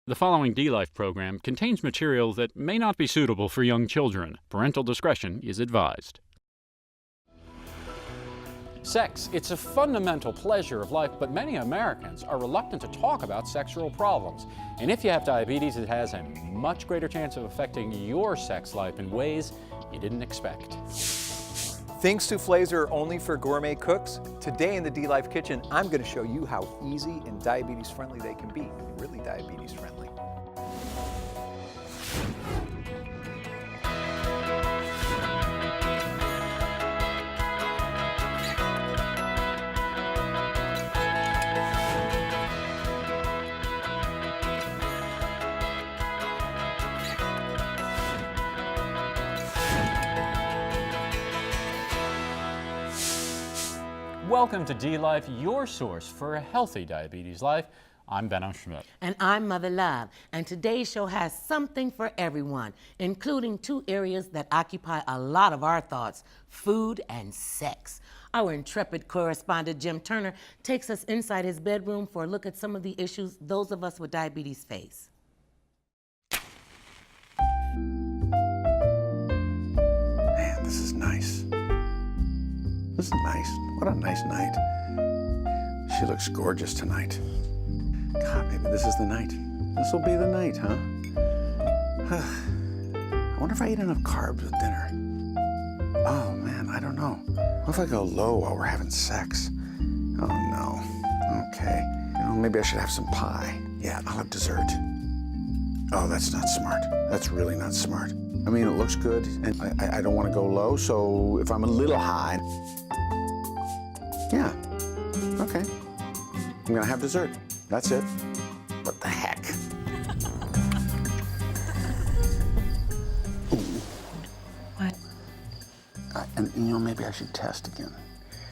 The following DLife program contains material that may not be suitable for young children. Parental discretion is advised. Sex, it's a fundamental pleasure of life, but many Americans are reluctant to talk about sexual problems. And if you have diabetes, it has a much greater chance of affecting your sex life in ways you didn't expect. Think soufflés are only for gourmet cooks? Today in the DLife kitchen, I'm going to show you how easy and diabetes friendly they can be. Really diabetes friendly. Welcome to DLife, your source for a healthy diabetes life. I'm Benno Schmidt. And I'm Mother Love. And today's show has something for everyone, including two areas that occupy a lot of our thoughts: food and sex. Our intrepid correspondent, Jim Turner, takes us inside his bedroom for a look at some of the issues those of us with diabetes face. Man, this is nice. This is nice. What a nice night. She looks gorgeous tonight. God, maybe this is the night. This will be the night, huh? I wonder if I eat enough carbs with dinner. Oh, man, I don't know. What if I go low while we're having sex? Oh, no. Okay. You know, maybe I should have some pie. Yeah, I'll have dessert. Oh, that's not smart. That's really not smart. I mean, it looks good, and I don't want to go low, so if I'm a little high, yeah, okay. I'm gonna have dessert. That's it. What the heck? Ooh. What? And you know, maybe I should test again.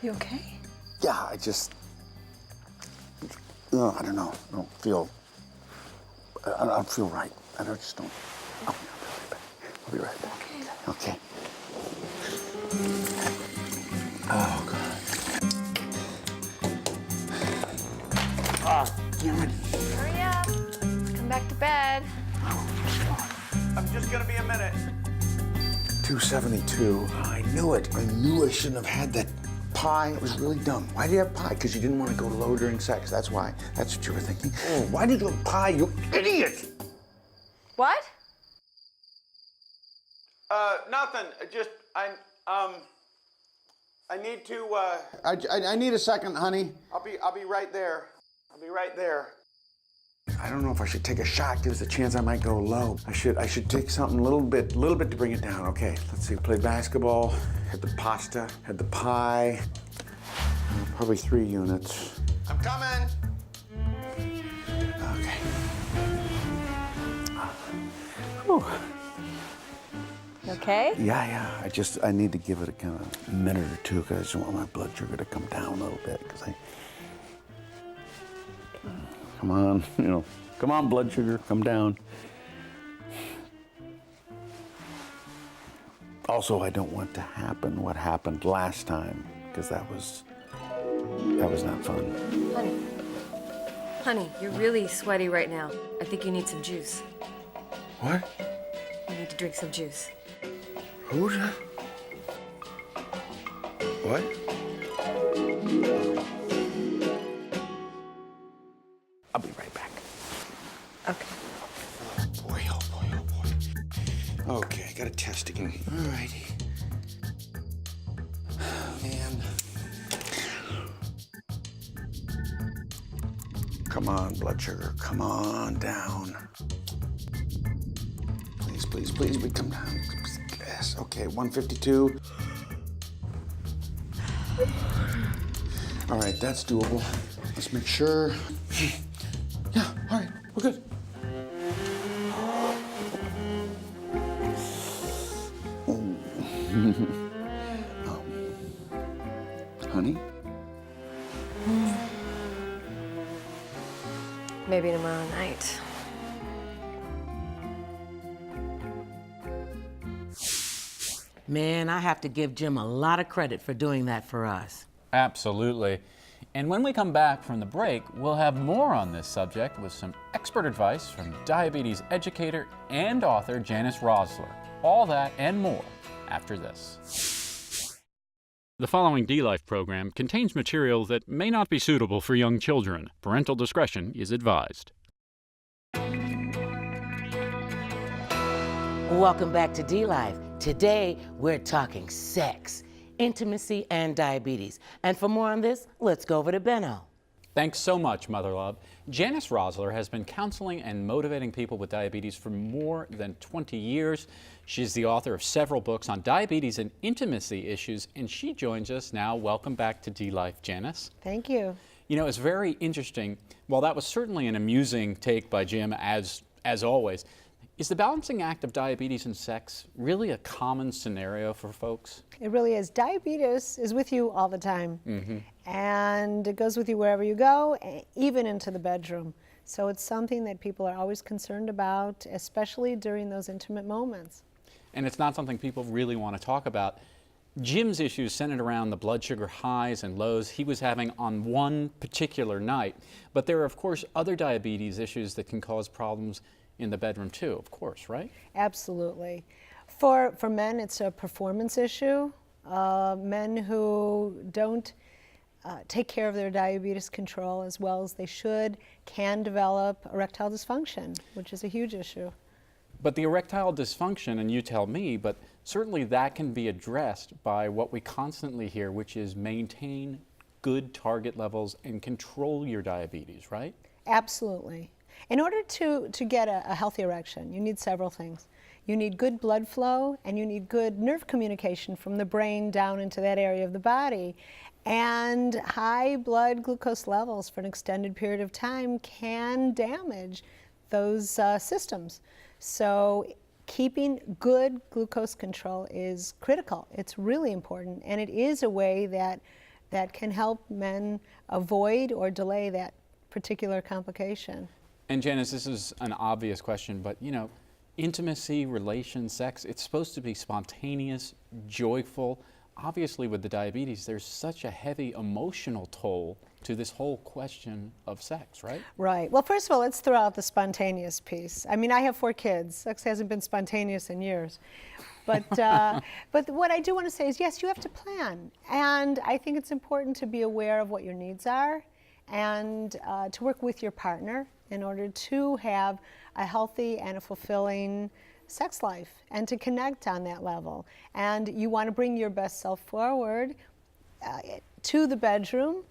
You okay? Yeah, I don't know. I don't feel right. I just don't. Oh, I'll be right back. Okay. Oh, God. Oh, damn it. Hurry up. Come back to bed. I'm just gonna be a minute. 272. I knew it. I knew I shouldn't have had that pie. It was really dumb. Why did you have pie? Because you didn't want to go low during sex. That's why. That's what you were thinking. Why did you have pie, you idiot? What? Nothing. I need to. I need a second, honey. I'll be right there. I'll be right there. I don't know if I should take a shot. Gives a chance I might go low. I should take something a little bit to bring it down. Okay, let's see. Played basketball, had the pasta, had the pie. Probably 3 units. I'm coming. Okay. Whew. You okay? Yeah. I need to give it a kind of minute or two because I just want my blood sugar to come down a little bit. Come on, come on, blood sugar, come down. Also, I don't want to happen what happened last time because that was not fun. Honey, you're really sweaty right now. I think you need some juice. What? You need to drink some juice. Who's that? What? I'll be right back. Okay. Oh boy. Okay, I gotta test again. All righty. Man. Come on, blood sugar, come on down. Please, we come down. Yes, okay, 152. All right, that's doable. Let's make sure. Yeah, all right, we're good. Honey? Maybe tomorrow night. Man, I have to give Jim a lot of credit for doing that for us. Absolutely. And when we come back from the break, we'll have more on this subject with some expert advice from diabetes educator and author Janice Rosler. All that and more after this. The following DLife program contains material that may not be suitable for young children. Parental discretion is advised. Welcome back to DLife. Today, we're talking sex, intimacy, and diabetes. And for more on this, let's go over to Benno. Thanks so much, Mother Love. Janice Rosler has been counseling and motivating people with diabetes for more than 20 years. She's the author of several books on diabetes and intimacy issues, and she joins us now. Welcome back to DLife, Janice. Thank you. You know, it's very interesting. While that was certainly an amusing take by Jim, as always, is the balancing act of diabetes and sex really a common scenario for folks? It really is. Diabetes is with you all the time. And it goes with you wherever you go, even into the bedroom. So it's something that people are always concerned about, especially during those intimate moments. And it's not something people really want to talk about. Jim's issues centered around the blood sugar highs and lows he was having on one particular night. But there are, of course, other diabetes issues that can cause problems in the bedroom too, of course, right? Absolutely. For men, it's a performance issue. Men who don't take care of their diabetes control as well as they should can develop erectile dysfunction, which is a huge issue. But the erectile dysfunction, and you tell me, but certainly that can be addressed by what we constantly hear, which is maintain good target levels and control your diabetes, right? Absolutely. In order to get a healthy erection, you need several things. You need good blood flow and you need good nerve communication from the brain down into that area of the body. And high blood glucose levels for an extended period of time can damage those systems. So keeping good glucose control is critical. It's really important, and it is a way that can help men avoid or delay that particular complication. And Janice, this is an obvious question, but you know, intimacy, relation, sex, it's supposed to be spontaneous, joyful. Obviously with the diabetes, there's such a heavy emotional toll to this whole question of sex, right? Right. Well, first of all, let's throw out the spontaneous piece. I mean, I have 4 kids. Sex hasn't been spontaneous in years. But, but what I do want to say is, yes, you have to plan. And I think it's important to be aware of what your needs are and to work with your partner in order to have a healthy and a fulfilling sex life and to connect on that level. And you want to bring your best self forward to the bedroom,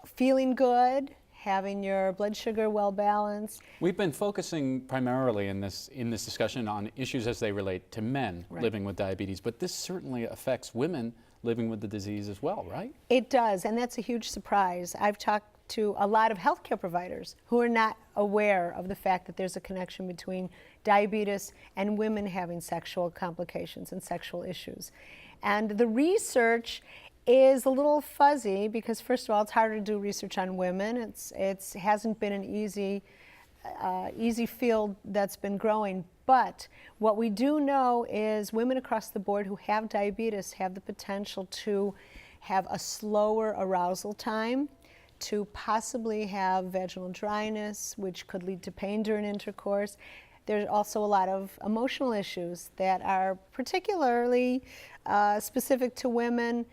feeling good, having your blood sugar well balanced. We've been focusing primarily in this discussion on issues as they relate to men living with diabetes, but this certainly affects women living with the disease as well, right? It does, and that's a huge surprise. I've talked to a lot of healthcare providers who are not aware of the fact that there's a connection between diabetes and women having sexual complications and sexual issues. And the research is a little fuzzy because, first of all, it's harder to do research on women. It hasn't been an easy field that's been growing. But what we do know is women across the board who have diabetes have the potential to have a slower arousal time, to possibly have vaginal dryness, which could lead to pain during intercourse. There's also a lot of emotional issues that are particularly specific to women.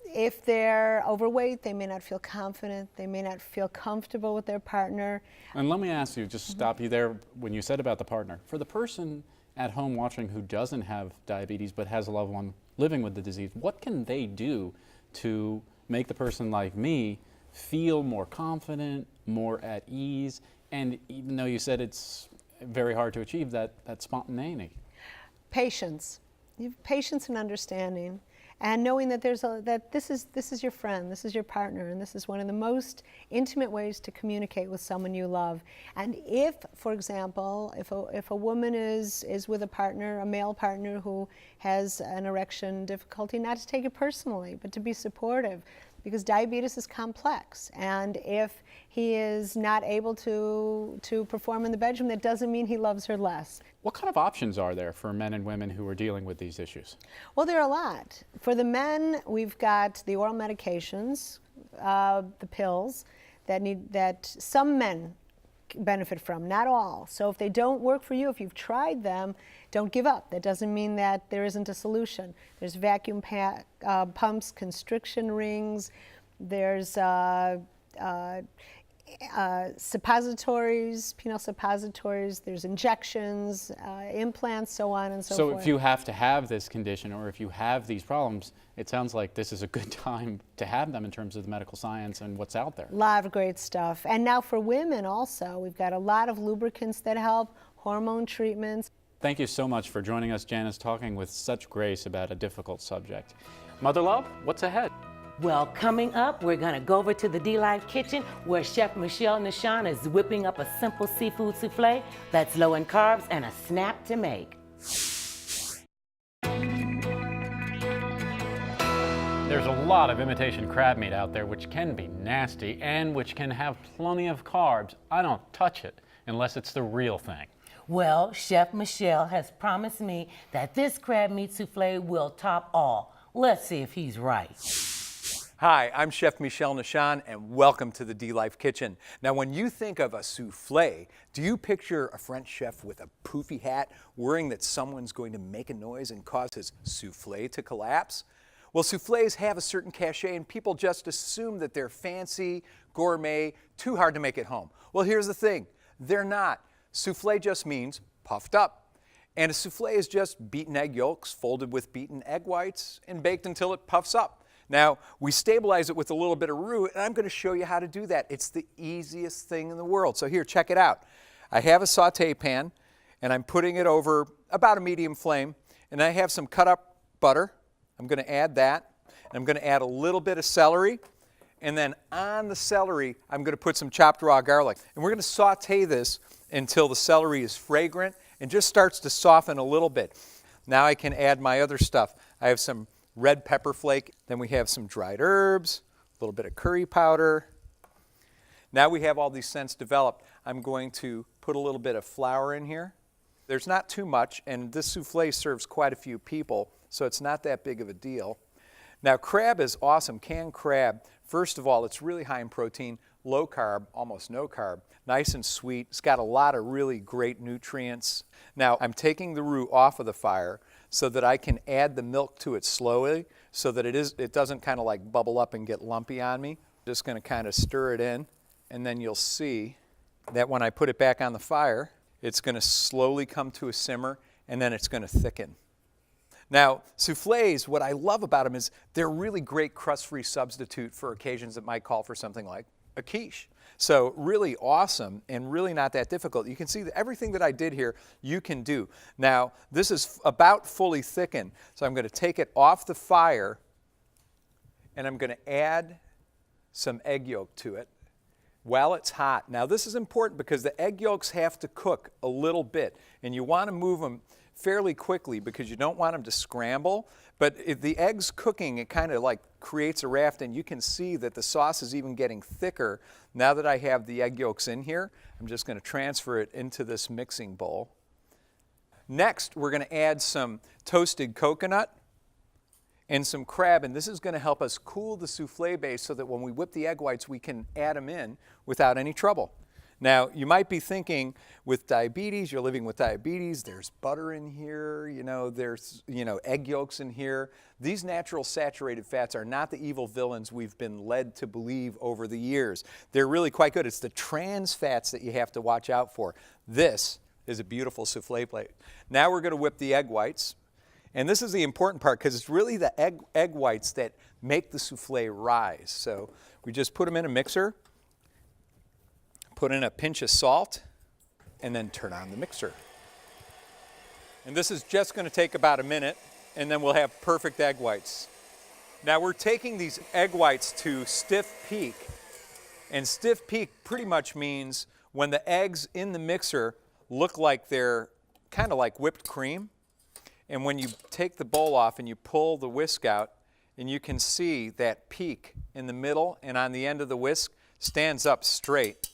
If they're overweight, they may not feel confident, they may not feel comfortable with their partner. And let me ask you, just stop you there when you said about the partner. For the person at home watching who doesn't have diabetes but has a loved one living with the disease, what can they do to make the person like me feel more confident, more at ease, and even though you said it's very hard to achieve that spontaneity? Patience. You have patience and understanding, and knowing that this is your friend, this is your partner, and this is one of the most intimate ways to communicate with someone you love. And if, for example, if a woman is with a partner, a male partner who has an erection difficulty, not to take it personally, but to be supportive, because diabetes is complex, and if he is not able to perform in the bedroom, that doesn't mean he loves her less. What kind of options are there for men and women who are dealing with these issues? Well, there are a lot. For the men, we've got the oral medications, the pills that some men benefit from, not all. So if they don't work for you, if you've tried them, don't give up. That doesn't mean that there isn't a solution. There's vacuum pumps, constriction rings, there's suppositories, penile suppositories, there's injections, implants, so on and so forth. So if you have to have this condition, or if you have these problems, it sounds like this is a good time to have them in terms of the medical science and what's out there. A lot of great stuff. And now for women also, we've got a lot of lubricants that help, hormone treatments. Thank you so much for joining us, Janice, talking with such grace about a difficult subject. Mother Love, what's ahead? Well, coming up, we're gonna go over to the DLife kitchen where Chef Michelle Nishan is whipping up a simple seafood souffle that's low in carbs and a snap to make. There's a lot of imitation crab meat out there which can be nasty and which can have plenty of carbs. I don't touch it unless it's the real thing. Well, Chef Michelle has promised me that this crab meat souffle will top all. Let's see if he's right. Hi, I'm Chef Michelle Nishan, and welcome to the DLife kitchen. Now, when you think of a souffle, do you picture a French chef with a poofy hat worrying that someone's going to make a noise and cause his souffle to collapse? Well, souffles have a certain cachet, and people just assume that they're fancy, gourmet, too hard to make at home. Well, here's the thing. They're not. Souffle just means puffed up. And a souffle is just beaten egg yolks folded with beaten egg whites and baked until it puffs up. Now, we stabilize it with a little bit of roux, and I'm going to show you how to do that. It's the easiest thing in the world. So here, check it out. I have a saute pan, and I'm putting it over about a medium flame, and I have some cut up butter. I'm going to add that. I'm going to add a little bit of celery, and then on the celery, I'm going to put some chopped raw garlic. And we're going to saute this until the celery is fragrant and just starts to soften a little bit. Now I can add my other stuff. I have some red pepper flake, then we have some dried herbs, a little bit of curry powder. Now we have all these scents developed. I'm going to put a little bit of flour in here. There's not too much, and this souffle serves quite a few people, so it's not that big of a deal. Now, crab is awesome. Canned crab, first of all, it's really high in protein, low carb, almost no carb, nice and sweet. It's got a lot of really great nutrients. Now, I'm taking the roux off of the fire so that I can add the milk to it slowly so that it doesn't kind of like bubble up and get lumpy on me. Just going to kind of stir it in, and then you'll see that when I put it back on the fire, it's going to slowly come to a simmer, and then it's going to thicken. Now, souffles, what I love about them is they're a really great crust-free substitute for occasions that might call for something like a quiche. So really awesome and really not that difficult. You can see that everything that I did here, you can do. Now, this is about fully thickened, so I'm going to take it off the fire, and I'm going to add some egg yolk to it while it's hot. Now, this is important because the egg yolks have to cook a little bit, and you want to move them fairly quickly because you don't want them to scramble. But if the egg's cooking, it kind of like creates a raft, and you can see that the sauce is even getting thicker. Now that I have the egg yolks in here, I'm just going to transfer it into this mixing bowl. Next, we're going to add some toasted coconut and some crab, and this is going to help us cool the souffle base so that when we whip the egg whites, we can add them in without any trouble. Now, you might be thinking, with diabetes, you're living with diabetes, there's butter in here, there's, egg yolks in here. These natural saturated fats are not the evil villains we've been led to believe over the years. They're really quite good. It's the trans fats that you have to watch out for. This is a beautiful souffle plate. Now we're going to whip the egg whites. And this is the important part because it's really the egg whites that make the souffle rise. So we just put them in a mixer. Put in a pinch of salt, and then turn on the mixer. And this is just going to take about a minute, and then we'll have perfect egg whites. Now we're taking these egg whites to stiff peak, and stiff peak pretty much means when the eggs in the mixer look like they're kind of like whipped cream, and when you take the bowl off and you pull the whisk out, and you can see that peak in the middle and on the end of the whisk stands up straight.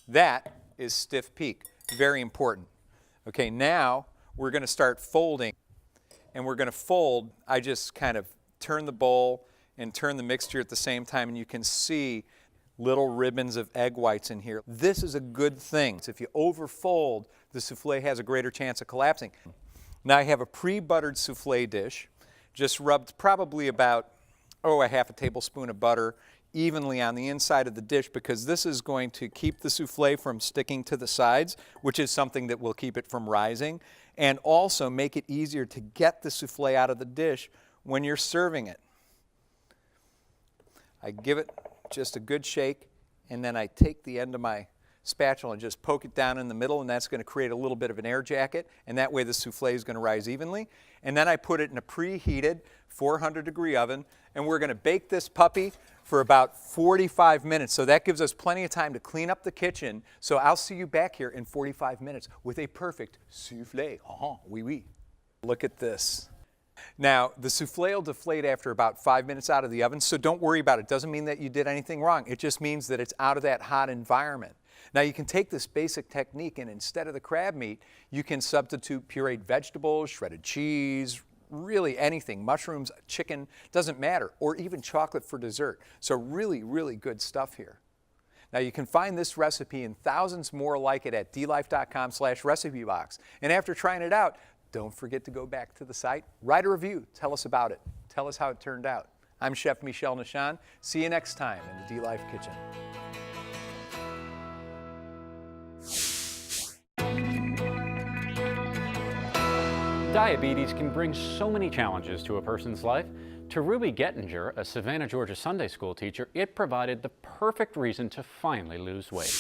That is stiff peak, very important. Okay, now we're going to start folding, and we're going to fold. I just kind of turn the bowl and turn the mixture at the same time, and you can see little ribbons of egg whites in here. This is a good thing. So if you overfold, the souffle has a greater chance of collapsing. Now I have a pre-buttered souffle dish, just rubbed probably about, a half a tablespoon of butter evenly on the inside of the dish, because this is going to keep the souffle from sticking to the sides, which is something that will keep it from rising, and also make it easier to get the souffle out of the dish when you're serving it. I give it just a good shake, and then I take the end of my spatula and just poke it down in the middle, and that's going to create a little bit of an air jacket, and that way the souffle is going to rise evenly. And then I put it in a preheated 400-degree oven, and we're going to bake this puppy for about 45 minutes. So that gives us plenty of time to clean up the kitchen. So I'll see you back here in 45 minutes with a perfect souffle. Oui, oui. Look at this. Now, the souffle will deflate after about 5 minutes out of the oven, so don't worry about it. It doesn't mean that you did anything wrong. It just means that it's out of that hot environment. Now, you can take this basic technique, and instead of the crab meat, you can substitute pureed vegetables, shredded cheese, really anything, mushrooms, chicken, doesn't matter, or even chocolate for dessert. So really, really good stuff here. Now, you can find this recipe and thousands more like it at DLife.com/recipe box. And after trying it out, don't forget to go back to the site, write a review, tell us about it, tell us how it turned out. I'm Chef Michel Nishan. See you next time in the DLife Kitchen. Diabetes can bring so many challenges to a person's life. To Ruby Gettinger, a Savannah, Georgia Sunday school teacher, it provided the perfect reason to finally lose weight.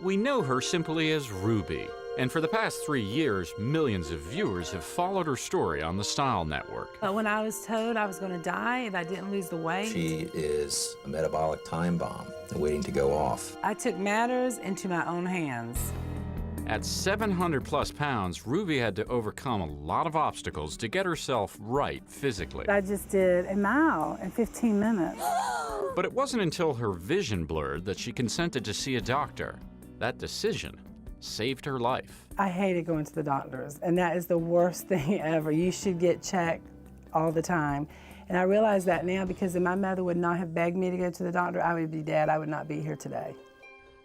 We know her simply as Ruby, and for the past 3 years, millions of viewers have followed her story on the Style Network. When I was told I was going to die if I didn't lose the weight, She is a metabolic time bomb waiting to go off. I took matters into my own hands. At 700 plus pounds, Ruby had to overcome a lot of obstacles to get herself right physically. I just did a mile in 15 minutes. But it wasn't until her vision blurred that she consented to see a doctor. That decision saved her life. I hated going to the doctors, and that is the worst thing ever. You should get checked all the time. And I realize that now, because if my mother would not have begged me to go to the doctor, I would be dead. I would not be here today.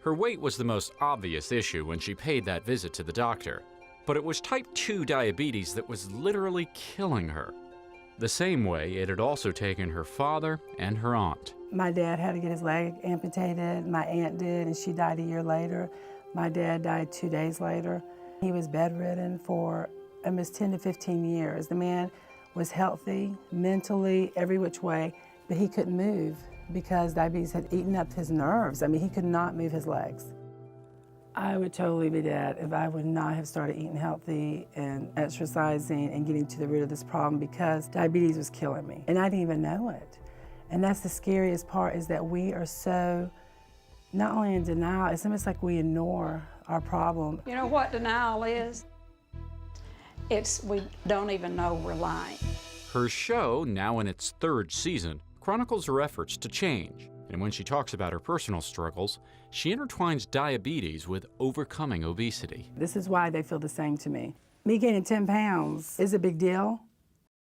Her weight was the most obvious issue when she paid that visit to the doctor, but it was type 2 diabetes that was literally killing her. The same way it had also taken her father and her aunt. My dad had to get his leg amputated. My aunt did, and she died a year later. My dad died 2 days later. He was bedridden for almost 10 to 15 years. The man was healthy, mentally, every which way, but he couldn't move because diabetes had eaten up his nerves. I mean, he could not move his legs. I would totally be dead if I would not have started eating healthy and exercising and getting to the root of this problem, because diabetes was killing me, and I didn't even know it. And that's the scariest part, is that we are so not only in denial, it's almost like we ignore our problem. You know what denial is? It's we don't even know we're lying. Her show, now in its 3rd season, chronicles her efforts to change. And when she talks about her personal struggles, she intertwines diabetes with overcoming obesity. This is why they feel the same to me. Me gaining 10 pounds is a big deal,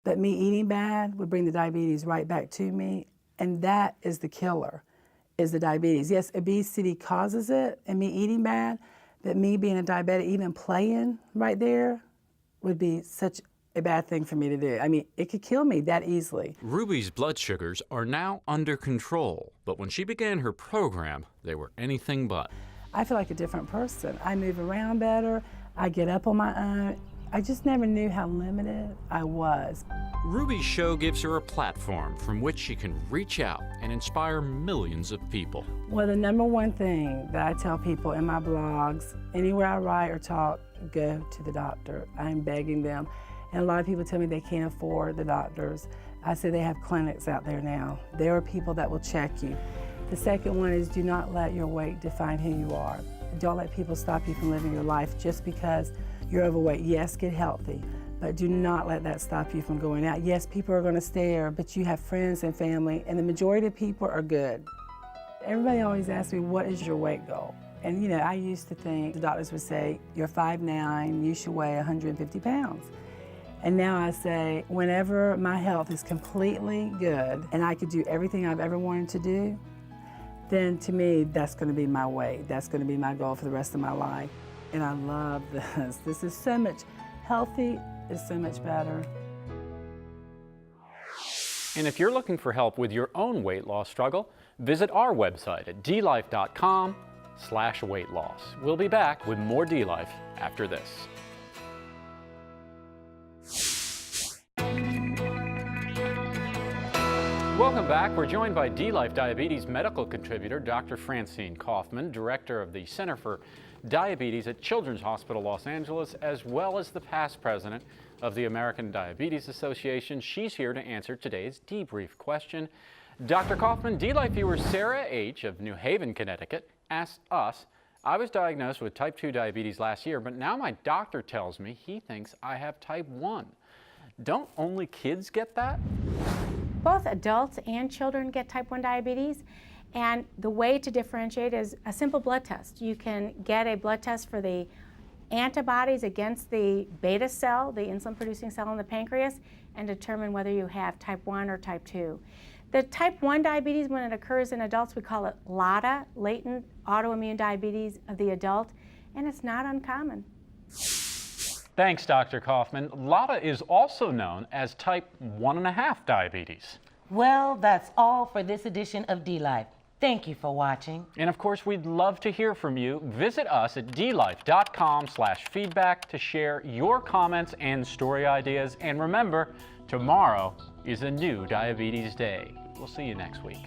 but me eating bad would bring the diabetes right back to me, and that is the killer, is the diabetes. Yes, obesity causes it, and me eating bad, but me being a diabetic, even playing right there, would be such a bad thing for me to do. I mean, it could kill me that easily. Ruby's blood sugars are now under control, but when she began her program, they were anything but. I feel like a different person. I move around better, I get up on my own. I just never knew how limited I was. Ruby's show gives her a platform from which she can reach out and inspire millions of people. Well, the number one thing that I tell people in my blogs, anywhere I write or talk, go to the doctor. I'm begging them. And a lot of people tell me they can't afford the doctors. I say they have clinics out there now. There are people that will check you. The second one is, do not let your weight define who you are. Don't let people stop you from living your life just because you're overweight. Yes, get healthy, but do not let that stop you from going out. Yes, people are going to stare, but you have friends and family, and the majority of people are good. Everybody always asks me, what is your weight goal? And you know, I used to think the doctors would say, you're 5'9", you should weigh 150 pounds. And now I say, whenever my health is completely good and I could do everything I've ever wanted to do, then to me, that's going to be my way. That's going to be my goal for the rest of my life. And I love this. This is so much healthy, is so much better. And if you're looking for help with your own weight loss struggle, visit our website at DLife.com/weight loss. We'll be back with more DLife after this. Welcome back. We're joined by DLife Diabetes medical contributor Dr. Francine Kaufman, director of the Center for Diabetes at Children's Hospital Los Angeles, as well as the past president of the American Diabetes Association. She's here to answer today's debrief question. Dr. Kaufman, DLife viewer Sarah H. of New Haven, Connecticut, asked us, I was diagnosed with type 2 diabetes last year, but now my doctor tells me he thinks I have type 1. Don't only kids get that? Both adults and children get type 1 diabetes, and the way to differentiate is a simple blood test. You can get a blood test for the antibodies against the beta cell, the insulin-producing cell in the pancreas, and determine whether you have type 1 or type 2. The type 1 diabetes, when it occurs in adults, we call it LADA, latent autoimmune diabetes of the adult, and it's not uncommon. Thanks, Dr. Kaufman. LADA is also known as type 1.5 diabetes. Well, that's all for this edition of DLife. Thank you for watching. And of course, we'd love to hear from you. Visit us at DLife.com/feedback to share your comments and story ideas. And remember, tomorrow is a new Diabetes Day. We'll see you next week.